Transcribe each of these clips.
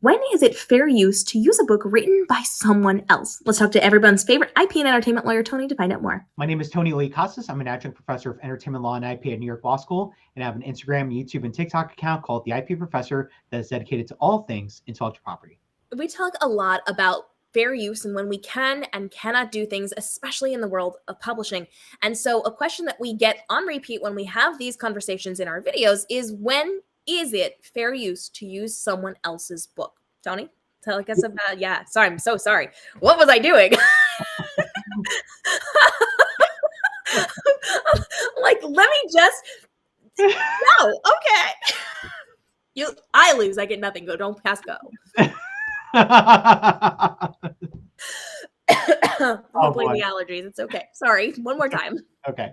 When is it fair use to use a book written by someone else? Let's talk to everyone's favorite IP and entertainment lawyer, Tony, to find out more. My name is Tony Lee Casas. I'm an adjunct professor of entertainment law and IP at New York Law School, and I have an Instagram, YouTube, and TikTok account called The IP Professor that is dedicated to all things intellectual property. We talk a lot about fair use and when we can and cannot do things, especially in the world of publishing. And so a question that we get on repeat when we have these conversations in our videos is, when is it fair use to use someone else's book? Tony, tell us about, yeah, sorry, I'm so sorry. What was I doing? Like, let me just, no, okay. I lose, I get nothing. Go, don't pass go. Don't blame the allergies. It's okay. Sorry. One more time. Okay.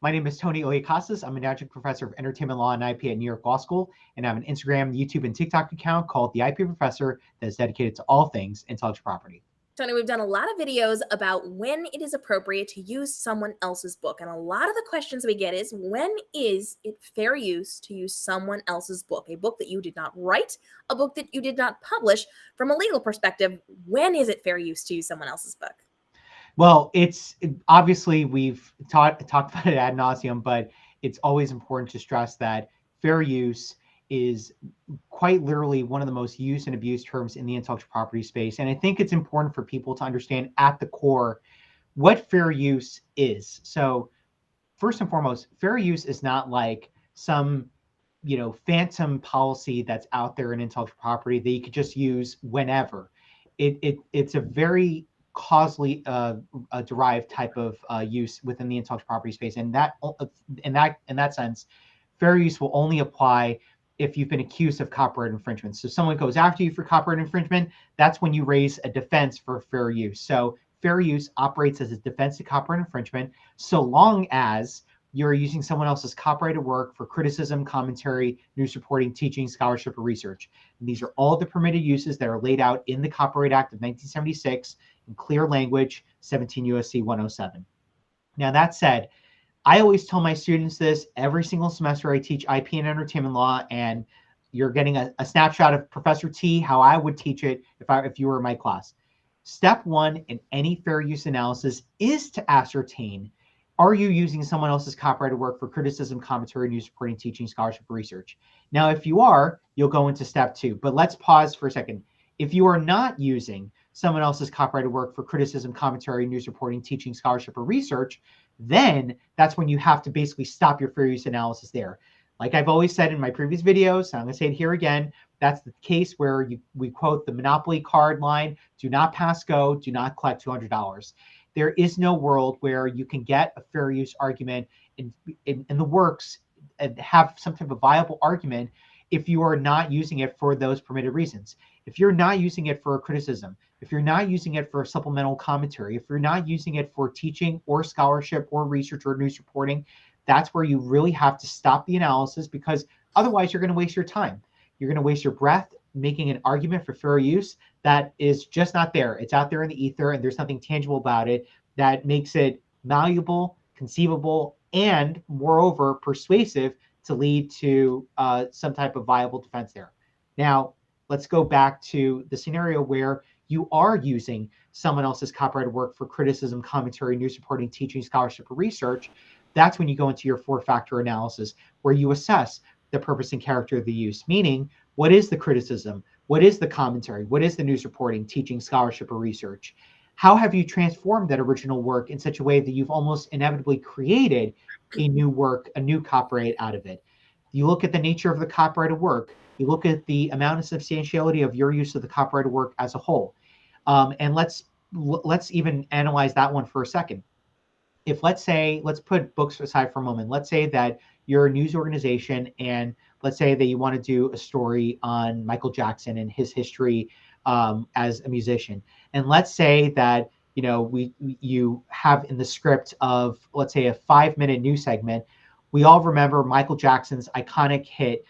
My name is Tony Lee Casas. I'm an adjunct professor of entertainment law and IP at New York Law School, and I have an Instagram, YouTube, and TikTok account called The IP Professor that is dedicated to all things intellectual property. Tony, we've done a lot of videos about when it is appropriate to use someone else's book. And a lot of the questions we get is, when is it fair use to use someone else's book? A book that you did not write, a book that you did not publish. From a legal perspective, when is it fair use to use someone else's book? Well, obviously we've talked about it ad nauseum, but it's always important to stress that fair use is quite literally one of the most used and abused terms in the intellectual property space. And I think it's important for people to understand at the core what fair use is. So first and foremost, fair use is not like some, phantom policy that's out there in intellectual property that you could just use whenever. It's a very causally derived type of use within the intellectual property space. And in that sense, fair use will only apply if you've been accused of copyright infringement. So someone goes after you for copyright infringement, that's when you raise a defense for fair use. So fair use operates as a defense to copyright infringement, so long as you're using someone else's copyrighted work for criticism, commentary, news reporting, teaching, scholarship, or research. And these are all the permitted uses that are laid out in the Copyright Act of 1976 in clear language, 17 U.S.C. 107. Now, that said, I always tell my students this every single semester I teach IP and entertainment law, and you're getting a snapshot of Professor T, how I would teach it if you were in my class. Step one in any fair use analysis is to ascertain, are you using someone else's copyrighted work for criticism, commentary, news reporting, teaching, scholarship, or research? Now, if you are, you'll go into step two. But let's pause for a second. If you are not using someone else's copyrighted work for criticism, commentary, news reporting, teaching, scholarship, or research, then that's when you have to basically stop your fair use analysis there. Like I've always said in my previous videos, I'm going to say it here again, that's the case where we quote the Monopoly card line, do not pass go, do not collect $200. There is no world where you can get a fair use argument in the works and have some type of viable argument if you are not using it for those permitted reasons. If you're not using it for criticism, if you're not using it for supplemental commentary, if you're not using it for teaching or scholarship or research or news reporting, that's where you really have to stop the analysis, because otherwise you're going to waste your time. You're going to waste your breath making an argument for fair use that is just not there. It's out there in the ether, and there's nothing tangible about it that makes it malleable, conceivable, and moreover persuasive to lead to some type of viable defense there. Now, let's go back to the scenario where you are using someone else's copyrighted work for criticism, commentary, news reporting, teaching, scholarship, or research. That's when you go into your four-factor analysis, where you assess the purpose and character of the use, meaning what is the criticism, what is the commentary, what is the news reporting, teaching, scholarship, or research? How have you transformed that original work in such a way that you've almost inevitably created a new work, a new copyright out of it? You look at the nature of the copyrighted work, you look at the amount of substantiality of your use of the copyrighted work as a whole. And let's even analyze that one for a second. If let's put books aside for a moment. Let's say that you're a news organization, and let's say that you want to do a story on Michael Jackson and his history as a musician. And let's say that you have in the script of, let's say, a 5-minute news segment. We all remember Michael Jackson's iconic hit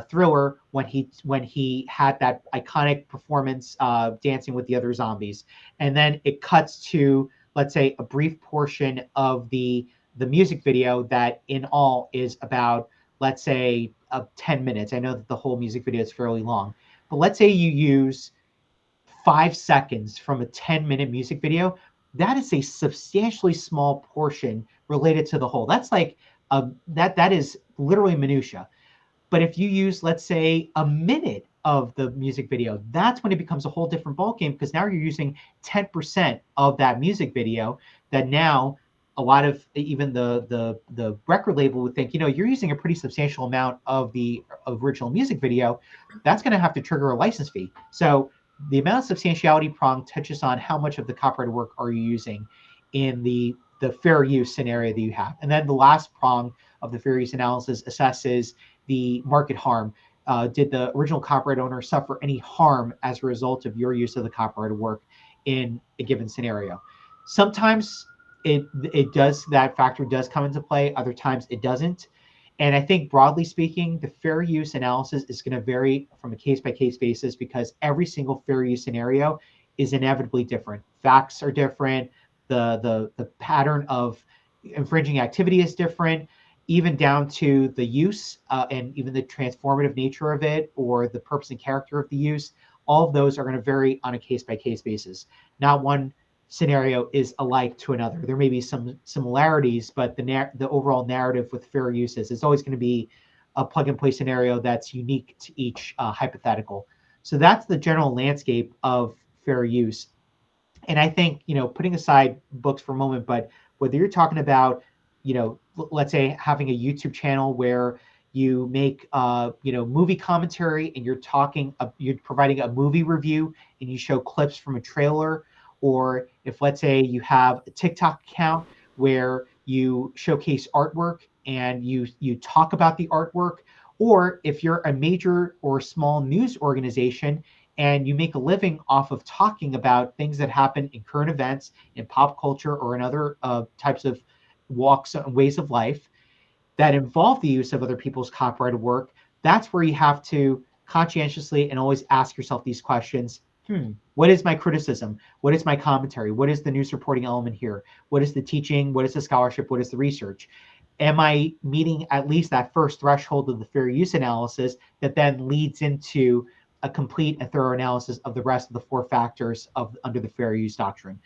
Thriller when he had that iconic performance dancing with the other zombies, and then it cuts to, let's say, a brief portion of the music video that in all is about, let's say, 10 minutes. I know that the whole music video is fairly long, But let's say you use 5 seconds from a 10-minute music video. That is a substantially small portion related to the whole. That's like that is literally minutia. But if you use, let's say, a minute of the music video, that's when it becomes a whole different ballgame, because now you're using 10% of that music video that now a lot of even the record label would think, you're using a pretty substantial amount of the original music video. That's going to have to trigger a license fee. So the amount of substantiality prong touches on how much of the copyrighted work are you using in the fair use scenario that you have. And then the last prong of the fair use analysis assesses the market harm. Did the original copyright owner suffer any harm as a result of your use of the copyrighted work in a given scenario? Sometimes that factor does come into play. Other times it doesn't. And I think broadly speaking, the fair use analysis is going to vary from a case by case basis, because every single fair use scenario is inevitably different. Facts are different. The pattern of infringing activity is different, even down to the use and even the transformative nature of it, or the purpose and character of the use. All of those are going to vary on a case by case basis. Not one scenario is alike to another. There may be some similarities, but the overall narrative with fair uses is always going to be a plug and play scenario that's unique to each hypothetical. So that's the general landscape of fair use. And I think, putting aside books for a moment, but whether you're talking about, let's say having a YouTube channel where you make, movie commentary, and you're providing a movie review and you show clips from a trailer, or if, let's say, you have a TikTok account where you showcase artwork and you talk about the artwork, or if you're a major or small news organization and you make a living off of talking about things that happen in current events, in pop culture, or in other types of walks and ways of life that involve the use of other people's copyrighted work, that's where you have to conscientiously and always ask yourself these questions. What is my criticism? What is my commentary? What is the news reporting element here? What is the teaching? What is the scholarship? What is the research? Am I meeting at least that first threshold of the fair use analysis that then leads into a complete and thorough analysis of the rest of the 4 factors under the fair use doctrine?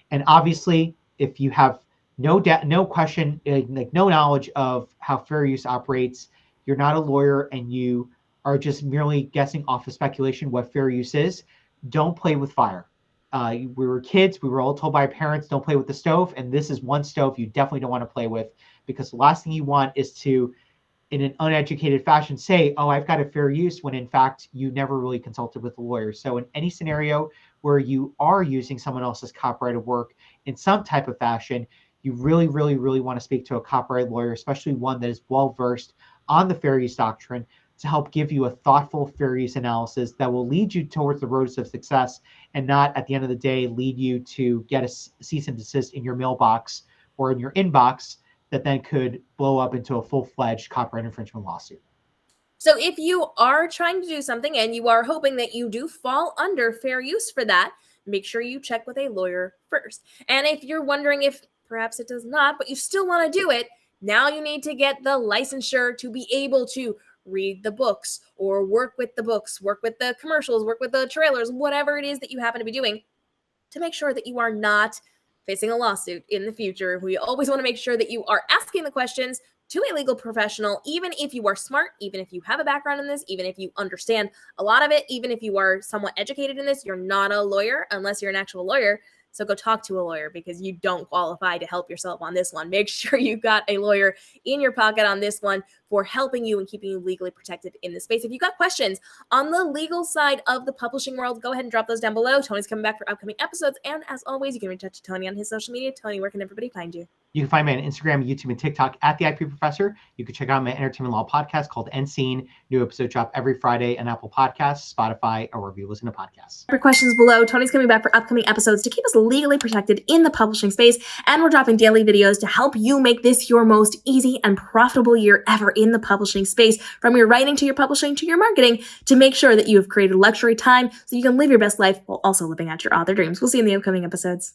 And obviously, if you have no question, like no knowledge of how fair use operates, you're not a lawyer and you are just merely guessing off of speculation what fair use is, don't play with fire. We were kids. We were all told by our parents, don't play with the stove. And this is one stove you definitely don't want to play with, because the last thing you want is to, in an uneducated fashion, say, oh, I've got a fair use, when in fact you never really consulted with a lawyer. So in any scenario where you are using someone else's copyrighted work in some type of fashion, you really, really, really want to speak to a copyright lawyer, especially one that is well-versed on the fair use doctrine, to help give you a thoughtful fair use analysis that will lead you towards the roads of success, and not at the end of the day lead you to get a cease and desist in your mailbox or in your inbox that then could blow up into a full-fledged copyright infringement lawsuit. So if you are trying to do something and you are hoping that you do fall under fair use for that, make sure you check with a lawyer first. And if you're wondering if perhaps it does not, but you still want to do it, now you need to get the licensure to be able to read the books, or work with the books, work with the commercials, work with the trailers, whatever it is that you happen to be doing, to make sure that you are not facing a lawsuit in the future. We always want to make sure that you are asking the questions to a legal professional, even if you are smart, even if you have a background in this, even if you understand a lot of it, even if you are somewhat educated in this. You're not a lawyer unless you're an actual lawyer. So go talk to a lawyer, because you don't qualify to help yourself on this one. Make sure you got a lawyer in your pocket on this one for helping you and keeping you legally protected in this space. If you got questions on the legal side of the publishing world, go ahead and drop those down below. Tony's coming back for upcoming episodes. And as always, you can reach out to Tony on his social media. Tony, where can everybody find you? You can find me on Instagram, YouTube, and TikTok at the IP Professor. You can check out my entertainment law podcast called End Scene. New episodes drop every Friday on Apple Podcasts, Spotify, or wherever you listen to podcasts. For questions below, Tony's coming back for upcoming episodes to keep us legally protected in the publishing space. And we're dropping daily videos to help you make this your most easy and profitable year ever in the publishing space. From your writing to your publishing to your marketing, to make sure that you have created luxury time so you can live your best life while also living out your author dreams. We'll see you in the upcoming episodes.